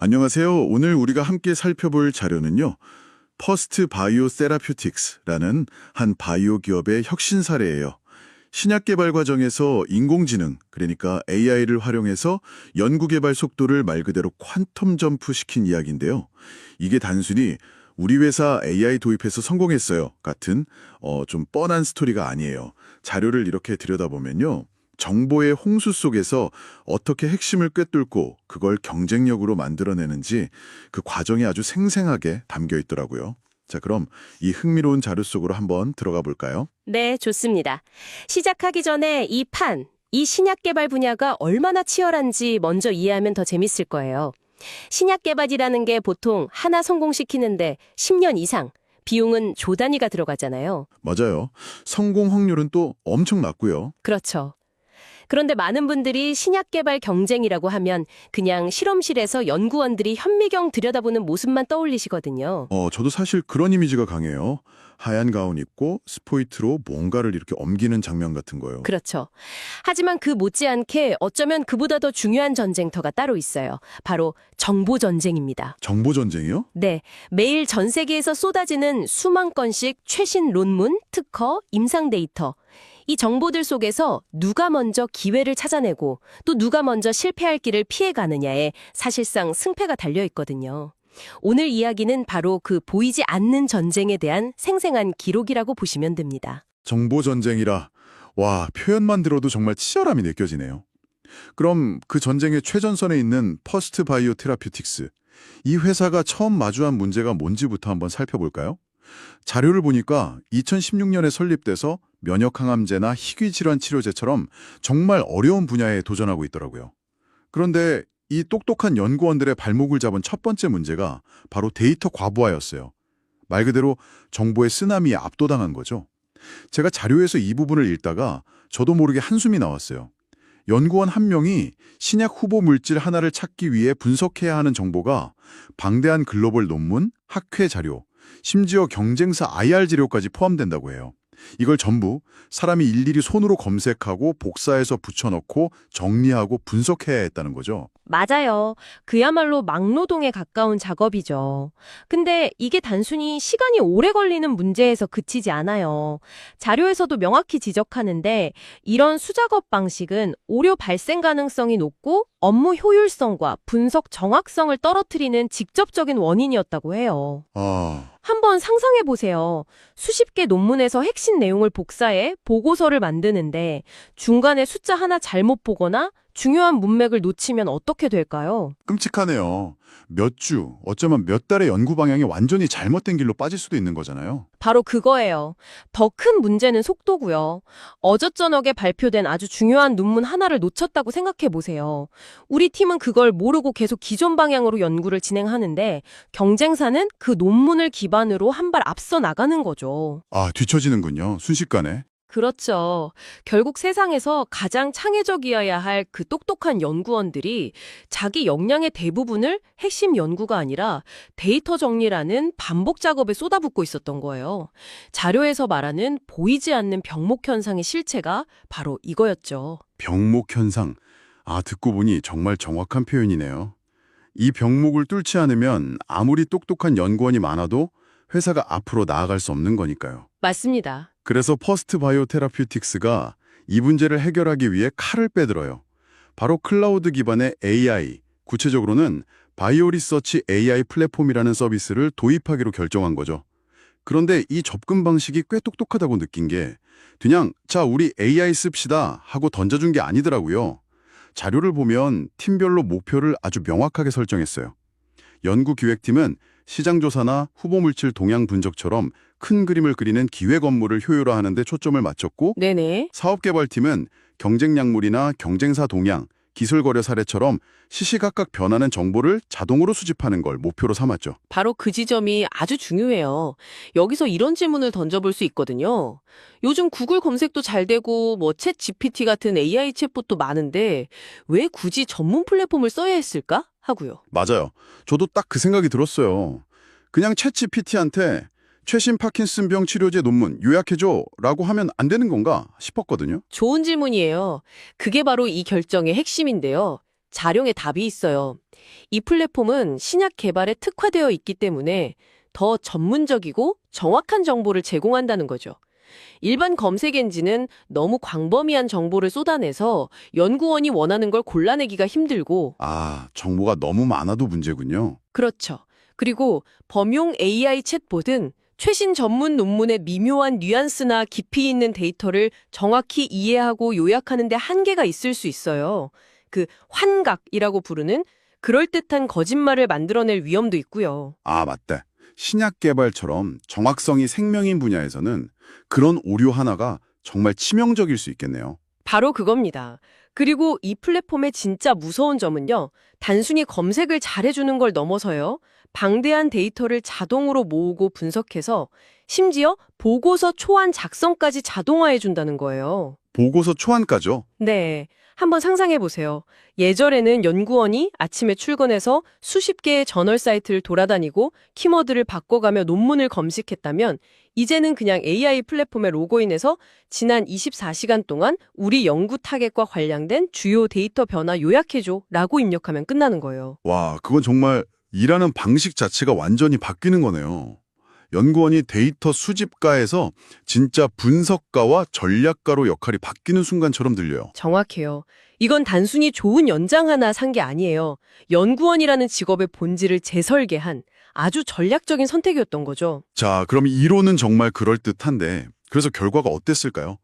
안녕하세요. 오늘 우리가 함께 살펴볼 자료는요. 퍼스트 바이오 세라퓨틱스라는 한 바이오 기업의 혁신 사례예요. 신약 개발 과정에서 인공지능, 그러니까 AI를 활용해서 연구 개발 속도를 말 그대로 퀀텀 점프 시킨 이야기인데요. 이게 단순히 우리 회사 AI 도입해서 성공했어요 같은 좀 뻔한 스토리가 아니에요. 자료를 이렇게 들여다보면요. 정보의 홍수 속에서 어떻게 핵심을 꿰뚫고 그걸 경쟁력으로 만들어내는지 그 과정이 아주 생생하게 담겨 있더라고요. 자, 그럼 이 흥미로운 자료 속으로 한번 들어가 볼까요? 네, 좋습니다. 시작하기 전에 이 신약 개발 분야가 얼마나 치열한지 먼저 이해하면 더 재밌을 거예요. 신약 개발이라는 게 보통 하나 성공시키는데 10년 이상, 비용은 조 단위가 들어가잖아요. 맞아요. 성공 확률은 또 엄청 낮고요. 그렇죠. 그런데 많은 분들이 신약 개발 경쟁이라고 하면 그냥 실험실에서 연구원들이 현미경 들여다보는 모습만 떠올리시거든요. 저도 사실 그런 이미지가 강해요. 하얀 가운 입고 스포이트로 뭔가를 이렇게 옮기는 장면 같은 거요. 그렇죠. 하지만 그 못지않게 어쩌면 그보다 더 중요한 전쟁터가 따로 있어요. 바로 정보 전쟁입니다. 정보 전쟁이요? 네, 매일 전 세계에서 쏟아지는 수만 건씩 최신 논문, 특허, 임상 데이터. 이 정보들 속에서 누가 먼저 기회를 찾아내고 또 누가 먼저 실패할 길을 피해가느냐에 사실상 승패가 달려 있거든요. 오늘 이야기는 바로 그 보이지 않는 전쟁에 대한 생생한 기록이라고 보시면 됩니다. 정보 전쟁이라. 와, 표현만 들어도 정말 치열함이 느껴지네요. 그럼 그 전쟁의 최전선에 있는 퍼스트 바이오 테라퓨틱스, 이 회사가 처음 마주한 문제가 뭔지부터 한번 살펴볼까요? 자료를 보니까 2016년에 설립돼서 면역항암제나 희귀질환 치료제처럼 정말 어려운 분야에 도전하고 있더라고요. 그런데 이 똑똑한 연구원들의 발목을 잡은 첫 번째 문제가 바로 데이터 과부하였어요. 말 그대로 정보의 쓰나미에 압도당한 거죠. 제가 자료에서 이 부분을 읽다가 저도 모르게 한숨이 나왔어요. 연구원 한 명이 신약 후보 물질 하나를 찾기 위해 분석해야 하는 정보가 방대한 글로벌 논문, 학회 자료, 심지어 경쟁사 IR 자료까지 포함된다고 해요. 이걸 전부 사람이 일일이 손으로 검색하고 복사해서 붙여넣고 정리하고 분석해야 했다는 거죠. 맞아요. 그야말로 막노동에 가까운 작업이죠. 근데 이게 단순히 시간이 오래 걸리는 문제에서 그치지 않아요. 자료에서도 명확히 지적하는데 이런 수작업 방식은 오류 발생 가능성이 높고 업무 효율성과 분석 정확성을 떨어뜨리는 직접적인 원인이었다고 해요. 한번 상상해 보세요. 수십 개 논문에서 핵심 내용을 복사해 보고서를 만드는데 중간에 숫자 하나 잘못 보거나 중요한 문맥을 놓치면 어떻게 될까요? 끔찍하네요. 몇 주, 어쩌면 몇 달의 연구 방향이 완전히 잘못된 길로 빠질 수도 있는 거잖아요. 바로 그거예요. 더 큰 문제는 속도고요. 어저저녁에 발표된 아주 중요한 논문 하나를 놓쳤다고 생각해 보세요. 우리 팀은 그걸 모르고 계속 기존 방향으로 연구를 진행하는데 경쟁사는 그 논문을 기반으로 한 발 앞서 나가는 거죠. 뒤처지는군요. 순식간에. 그렇죠. 결국 세상에서 가장 창의적이어야 할 그 똑똑한 연구원들이 자기 역량의 대부분을 핵심 연구가 아니라 데이터 정리라는 반복 작업에 쏟아붓고 있었던 거예요. 자료에서 말하는 보이지 않는 병목 현상의 실체가 바로 이거였죠. 병목 현상. 듣고 보니 정말 정확한 표현이네요. 이 병목을 뚫지 않으면 아무리 똑똑한 연구원이 많아도 회사가 앞으로 나아갈 수 없는 거니까요. 맞습니다. 그래서 퍼스트 바이오 테라퓨틱스가 이 문제를 해결하기 위해 칼을 빼들어요. 바로 클라우드 기반의 AI, 구체적으로는 바이오 리서치 AI 플랫폼이라는 서비스를 도입하기로 결정한 거죠. 그런데 이 접근 방식이 꽤 똑똑하다고 느낀 게 그냥 자, 우리 AI 씁시다 하고 던져준 게 아니더라고요. 자료를 보면 팀별로 목표를 아주 명확하게 설정했어요. 연구기획팀은 시장조사나 후보물질 동향 분석처럼 큰 그림을 그리는 기획 업무를 효율화하는 데 초점을 맞췄고 네네. 사업개발팀은 경쟁 약물이나 경쟁사 동향, 기술 거래 사례처럼 시시각각 변하는 정보를 자동으로 수집하는 걸 목표로 삼았죠. 바로 그 지점이 아주 중요해요. 여기서 이런 질문을 던져볼 수 있거든요. 요즘 구글 검색도 잘 되고 챗 GPT 같은 AI 챗봇도 많은데 왜 굳이 전문 플랫폼을 써야 했을까? 하고요. 맞아요. 저도 딱 그 생각이 들었어요. 그냥 챗 GPT한테 최신 파킨슨병 치료제 논문 요약해줘 라고 하면 안 되는 건가 싶었거든요. 좋은 질문이에요. 그게 바로 이 결정의 핵심인데요. 자룡의 답이 있어요. 이 플랫폼은 신약 개발에 특화되어 있기 때문에 더 전문적이고 정확한 정보를 제공한다는 거죠. 일반 검색 엔진은 너무 광범위한 정보를 쏟아내서 연구원이 원하는 걸 골라내기가 힘들고, 아, 정보가 너무 많아도 문제군요. 그렇죠. 그리고 범용 AI 챗봇은 최신 전문 논문의 미묘한 뉘앙스나 깊이 있는 데이터를 정확히 이해하고 요약하는 데 한계가 있을 수 있어요. 그 환각이라고 부르는 그럴듯한 거짓말을 만들어낼 위험도 있고요. 아, 맞다. 신약 개발처럼 정확성이 생명인 분야에서는 그런 오류 하나가 정말 치명적일 수 있겠네요. 바로 그겁니다. 그리고 이 플랫폼의 진짜 무서운 점은요. 단순히 검색을 잘해주는 걸 넘어서요. 방대한 데이터를 자동으로 모으고 분석해서 심지어 보고서 초안 작성까지 자동화해준다는 거예요. 보고서 초안까죠? 네. 한번 상상해 보세요. 예전에는 연구원이 아침에 출근해서 수십 개의 저널 사이트를 돌아다니고 키워드를 바꿔가며 논문을 검색했다면 이제는 그냥 AI 플랫폼에 로그인해서 지난 24시간 동안 우리 연구 타겟과 관련된 주요 데이터 변화 요약해줘 라고 입력하면 끝나는 거예요. 와, 그건 정말 일하는 방식 자체가 완전히 바뀌는 거네요. 연구원이 데이터 수집가에서 진짜 분석가와 전략가로 역할이 바뀌는 순간처럼 들려요. 정확해요. 이건 단순히 좋은 연장 하나 산 게 아니에요. 연구원이라는 직업의 본질을 재설계한 아주 전략적인 선택이었던 거죠. 자, 그럼 이론은 정말 그럴듯한데 그래서 결과가 어땠을까요?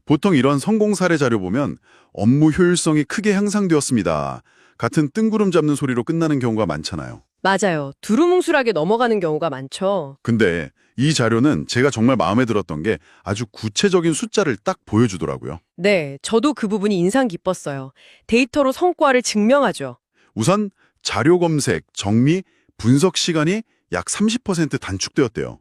보통 이런 성공 사례 자료 보면 업무 효율성이 크게 향상되었습니다. 같은 뜬구름 잡는 소리로 끝나는 경우가 많잖아요. 맞아요. 두루뭉술하게 넘어가는 경우가 많죠. 근데 이 자료는 제가 정말 마음에 들었던 게 아주 구체적인 숫자를 딱 보여주더라고요. 네, 저도 그 부분이 인상 깊었어요. 데이터로 성과를 증명하죠. 우선 자료 검색, 정리, 분석 시간이 약 30% 단축되었대요.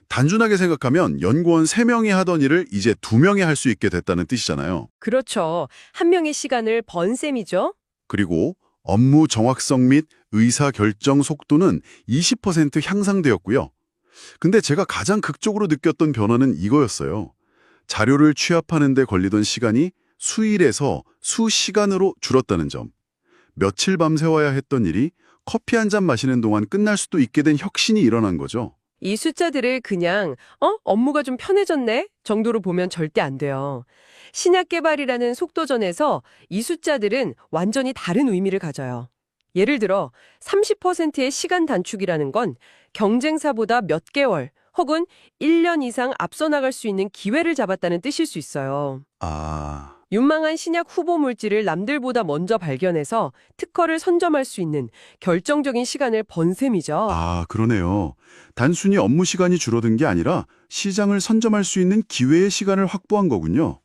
단순하게 생각하면 연구원 3명이 하던 일을 이제 2명이 할 수 있게 됐다는 뜻이잖아요. 그렇죠. 한 명의 시간을 번 셈이죠. 그리고 업무 정확성 및 의사 결정 속도는 20% 향상되었고요. 근데 제가 가장 극적으로 느꼈던 변화는 이거였어요. 자료를 취합하는 데 걸리던 시간이 수일에서 수시간으로 줄었다는 점. 며칠 밤새워야 했던 일이 커피 한 잔 마시는 동안 끝날 수도 있게 된 혁신이 일어난 거죠. 이 숫자들을 그냥 업무가 좀 편해졌네 정도로 보면 절대 안 돼요. 신약 개발이라는 속도전에서 이 숫자들은 완전히 다른 의미를 가져요. 예를 들어 30%의 시간 단축이라는 건 경쟁사보다 몇 개월 혹은 1년 이상 앞서 나갈 수 있는 기회를 잡았다는 뜻일 수 있어요. 아, 윤망한 신약 후보 물질을 남들보다 먼저 발견해서 특허를 선점할 수 있는 결정적인 시간을 번 셈이죠. 그러네요. 단순히 업무 시간이 줄어든 게 아니라 시장을 선점할 수 있는 기회의 시간을 확보한 거군요.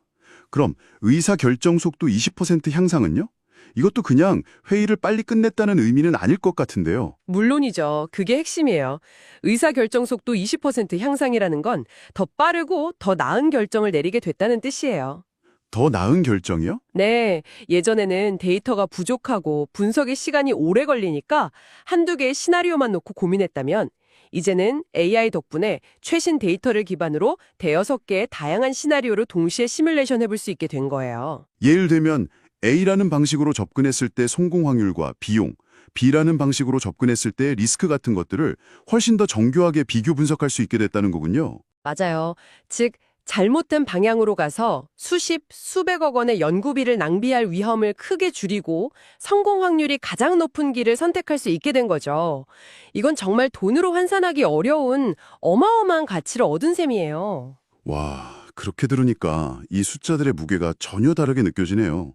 그럼 의사 결정 속도 20% 향상은요? 이것도 그냥 회의를 빨리 끝냈다는 의미는 아닐 것 같은데요. 물론이죠. 그게 핵심이에요. 의사결정 속도 20% 향상이라는 건 더 빠르고 더 나은 결정을 내리게 됐다는 뜻이에요. 더 나은 결정이요? 네, 예전에는 데이터가 부족하고 분석에 시간이 오래 걸리니까 한두 개의 시나리오만 놓고 고민했다면 이제는 AI 덕분에 최신 데이터를 기반으로 대여섯 개의 다양한 시나리오를 동시에 시뮬레이션 해볼 수 있게 된 거예요. 예를 들면 A라는 방식으로 접근했을 때 성공 확률과 비용, B라는 방식으로 접근했을 때 리스크 같은 것들을 훨씬 더 정교하게 비교 분석할 수 있게 됐다는 거군요. 맞아요. 즉, 잘못된 방향으로 가서 수십, 수백억 원의 연구비를 낭비할 위험을 크게 줄이고 성공 확률이 가장 높은 길을 선택할 수 있게 된 거죠. 이건 정말 돈으로 환산하기 어려운 어마어마한 가치를 얻은 셈이에요. 와, 그렇게 들으니까 이 숫자들의 무게가 전혀 다르게 느껴지네요.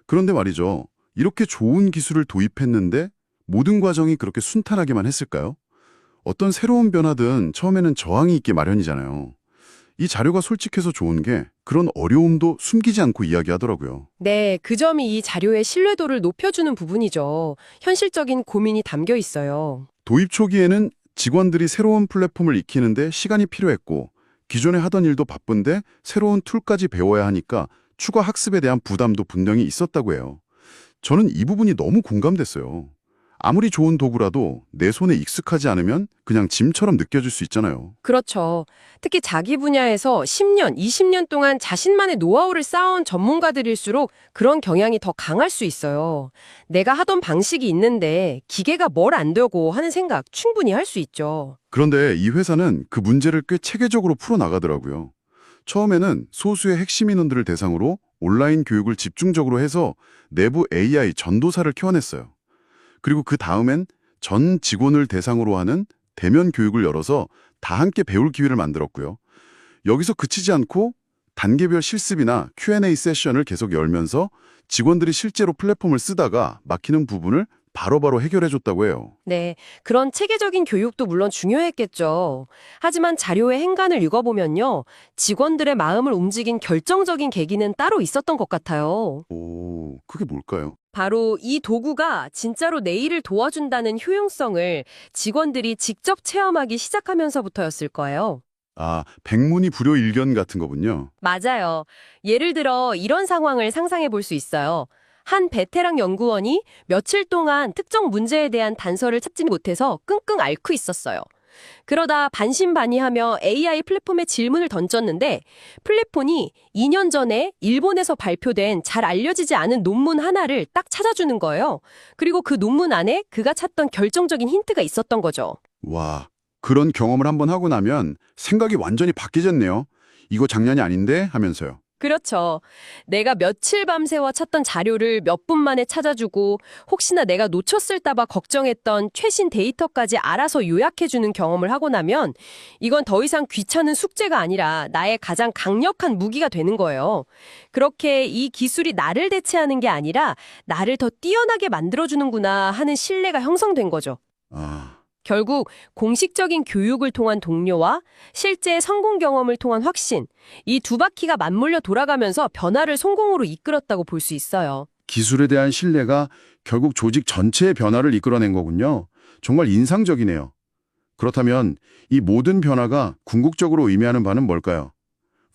그런데 말이죠. 이렇게 좋은 기술을 도입했는데 모든 과정이 그렇게 순탄하게만 했을까요? 어떤 새로운 변화든 처음에는 저항이 있기 마련이잖아요. 이 자료가 솔직해서 좋은 게 그런 어려움도 숨기지 않고 이야기하더라고요. 네, 그 점이 이 자료의 신뢰도를 높여주는 부분이죠. 현실적인 고민이 담겨 있어요. 도입 초기에는 직원들이 새로운 플랫폼을 익히는데 시간이 필요했고 기존에 하던 일도 바쁜데 새로운 툴까지 배워야 하니까 추가 학습에 대한 부담도 분명히 있었다고 해요. 저는 이 부분이 너무 공감됐어요. 아무리 좋은 도구라도 내 손에 익숙하지 않으면 그냥 짐처럼 느껴질 수 있잖아요. 그렇죠. 특히 자기 분야에서 10년, 20년 동안 자신만의 노하우를 쌓아온 전문가들일수록 그런 경향이 더 강할 수 있어요. 내가 하던 방식이 있는데 기계가 뭘 안 되고 하는 생각 충분히 할 수 있죠. 그런데 이 회사는 그 문제를 꽤 체계적으로 풀어나가더라고요. 처음에는 소수의 핵심 인원들을 대상으로 온라인 교육을 집중적으로 해서 내부 AI 전도사를 키워냈어요. 그리고 그 다음엔 전 직원을 대상으로 하는 대면 교육을 열어서 다 함께 배울 기회를 만들었고요. 여기서 그치지 않고 단계별 실습이나 Q&A 세션을 계속 열면서 직원들이 실제로 플랫폼을 쓰다가 막히는 부분을 바로바로 해결해줬다고 해요. 네, 그런 체계적인 교육도 물론 중요했겠죠. 하지만 자료의 행간을 읽어보면요. 직원들의 마음을 움직인 결정적인 계기는 따로 있었던 것 같아요. 오, 그게 뭘까요? 바로 이 도구가 진짜로 내 일을 도와준다는 효용성을 직원들이 직접 체험하기 시작하면서부터였을 거예요. 아, 백문이 불여일견 같은 거군요. 맞아요. 예를 들어 이런 상황을 상상해 볼 수 있어요. 한 베테랑 연구원이 며칠 동안 특정 문제에 대한 단서를 찾지 못해서 끙끙 앓고 있었어요. 그러다 반신반의하며 AI 플랫폼에 질문을 던졌는데 플랫폼이 2년 전에 일본에서 발표된 잘 알려지지 않은 논문 하나를 딱 찾아주는 거예요. 그리고 그 논문 안에 그가 찾던 결정적인 힌트가 있었던 거죠. 와, 그런 경험을 한번 하고 나면 생각이 완전히 바뀌졌네요. 이거 장난이 아닌데 하면서요. 그렇죠. 내가 며칠 밤새워 찾던 자료를 몇 분 만에 찾아주고 혹시나 내가 놓쳤을까 봐 걱정했던 최신 데이터까지 알아서 요약해주는 경험을 하고 나면 이건 더 이상 귀찮은 숙제가 아니라 나의 가장 강력한 무기가 되는 거예요. 그렇게 이 기술이 나를 대체하는 게 아니라 나를 더 뛰어나게 만들어주는구나 하는 신뢰가 형성된 거죠. 아, 결국 공식적인 교육을 통한 동료와 실제 성공 경험을 통한 확신, 이 두 바퀴가 맞물려 돌아가면서 변화를 성공으로 이끌었다고 볼 수 있어요. 기술에 대한 신뢰가 결국 조직 전체의 변화를 이끌어낸 거군요. 정말 인상적이네요. 그렇다면 이 모든 변화가 궁극적으로 의미하는 바는 뭘까요?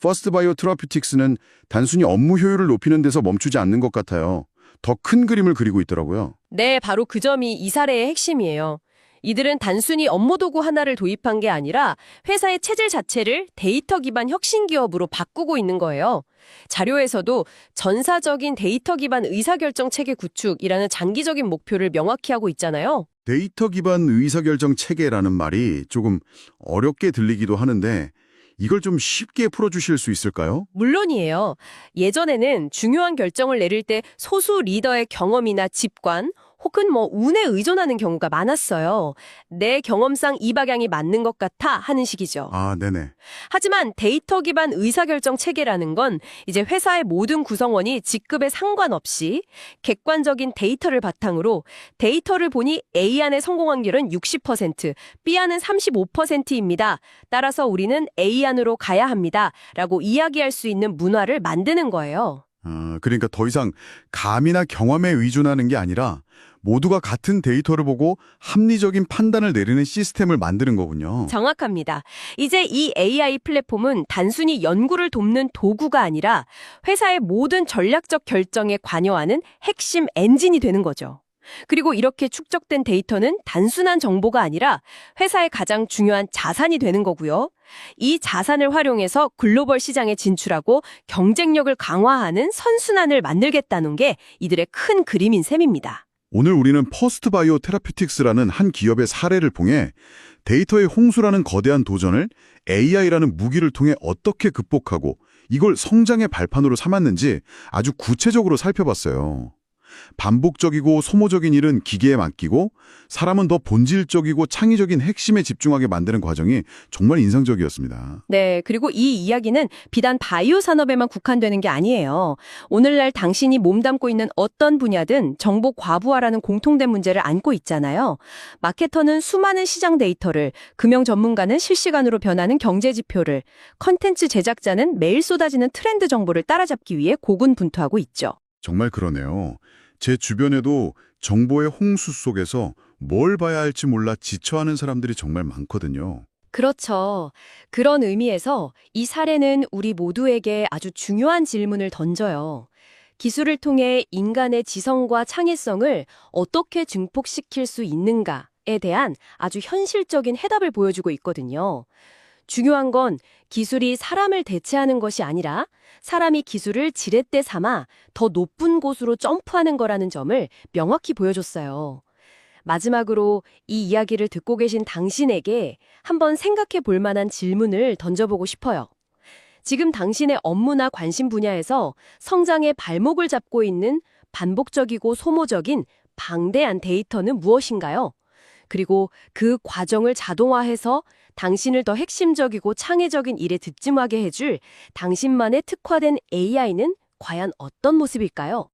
퍼스트 바이오 테라퓨틱스는 단순히 업무 효율을 높이는 데서 멈추지 않는 것 같아요. 더 큰 그림을 그리고 있더라고요. 네, 바로 그 점이 이 사례의 핵심이에요. 이들은 단순히 업무 도구 하나를 도입한 게 아니라 회사의 체질 자체를 데이터 기반 혁신 기업으로 바꾸고 있는 거예요. 자료에서도 전사적인 데이터 기반 의사결정 체계 구축이라는 장기적인 목표를 명확히 하고 있잖아요. 데이터 기반 의사결정 체계라는 말이 조금 어렵게 들리기도 하는데 이걸 좀 쉽게 풀어주실 수 있을까요? 물론이에요. 예전에는 중요한 결정을 내릴 때 소수 리더의 경험이나 직관, 혹은 운에 의존하는 경우가 많았어요. 내 경험상 이 방향이 맞는 것 같아 하는 식이죠. 아, 네네. 하지만 데이터 기반 의사결정 체계라는 건 이제 회사의 모든 구성원이 직급에 상관없이 객관적인 데이터를 바탕으로 데이터를 보니 A 안의 성공 확률은 60%, B 안은 35%입니다. 따라서 우리는 A 안으로 가야 합니다. 라고 이야기할 수 있는 문화를 만드는 거예요. 아, 그러니까 더 이상 감이나 경험에 의존하는 게 아니라 모두가 같은 데이터를 보고 합리적인 판단을 내리는 시스템을 만드는 거군요. 정확합니다. 이제 이 AI 플랫폼은 단순히 연구를 돕는 도구가 아니라 회사의 모든 전략적 결정에 관여하는 핵심 엔진이 되는 거죠. 그리고 이렇게 축적된 데이터는 단순한 정보가 아니라 회사의 가장 중요한 자산이 되는 거고요. 이 자산을 활용해서 글로벌 시장에 진출하고 경쟁력을 강화하는 선순환을 만들겠다는 게 이들의 큰 그림인 셈입니다. 오늘 우리는 퍼스트 바이오 테라퓨틱스라는 한 기업의 사례를 통해 데이터의 홍수라는 거대한 도전을 AI라는 무기를 통해 어떻게 극복하고 이걸 성장의 발판으로 삼았는지 아주 구체적으로 살펴봤어요. 반복적이고 소모적인 일은 기계에 맡기고 사람은 더 본질적이고 창의적인 핵심에 집중하게 만드는 과정이 정말 인상적이었습니다. 네, 그리고 이 이야기는 비단 바이오 산업에만 국한되는 게 아니에요. 오늘날 당신이 몸담고 있는 어떤 분야든 정보 과부하라는 공통된 문제를 안고 있잖아요. 마케터는 수많은 시장 데이터를, 금융 전문가는 실시간으로 변하는 경제 지표를, 컨텐츠 제작자는 매일 쏟아지는 트렌드 정보를 따라잡기 위해 고군분투하고 있죠. 정말 그러네요. 제 주변에도 정보의 홍수 속에서 뭘 봐야 할지 몰라 지쳐하는 사람들이 정말 많거든요. 그렇죠. 그런 의미에서 이 사례는 우리 모두에게 아주 중요한 질문을 던져요. 기술을 통해 인간의 지성과 창의성을 어떻게 증폭시킬 수 있는가에 대한 아주 현실적인 해답을 보여주고 있거든요. 중요한 건 기술이 사람을 대체하는 것이 아니라 사람이 기술을 지렛대 삼아 더 높은 곳으로 점프하는 거라는 점을 명확히 보여줬어요. 마지막으로 이 이야기를 듣고 계신 당신에게 한번 생각해 볼 만한 질문을 던져보고 싶어요. 지금 당신의 업무나 관심 분야에서 성장의 발목을 잡고 있는 반복적이고 소모적인 방대한 데이터는 무엇인가요? 그리고 그 과정을 자동화해서 당신을 더 핵심적이고 창의적인 일에 집중하게 해줄 당신만의 특화된 AI는 과연 어떤 모습일까요?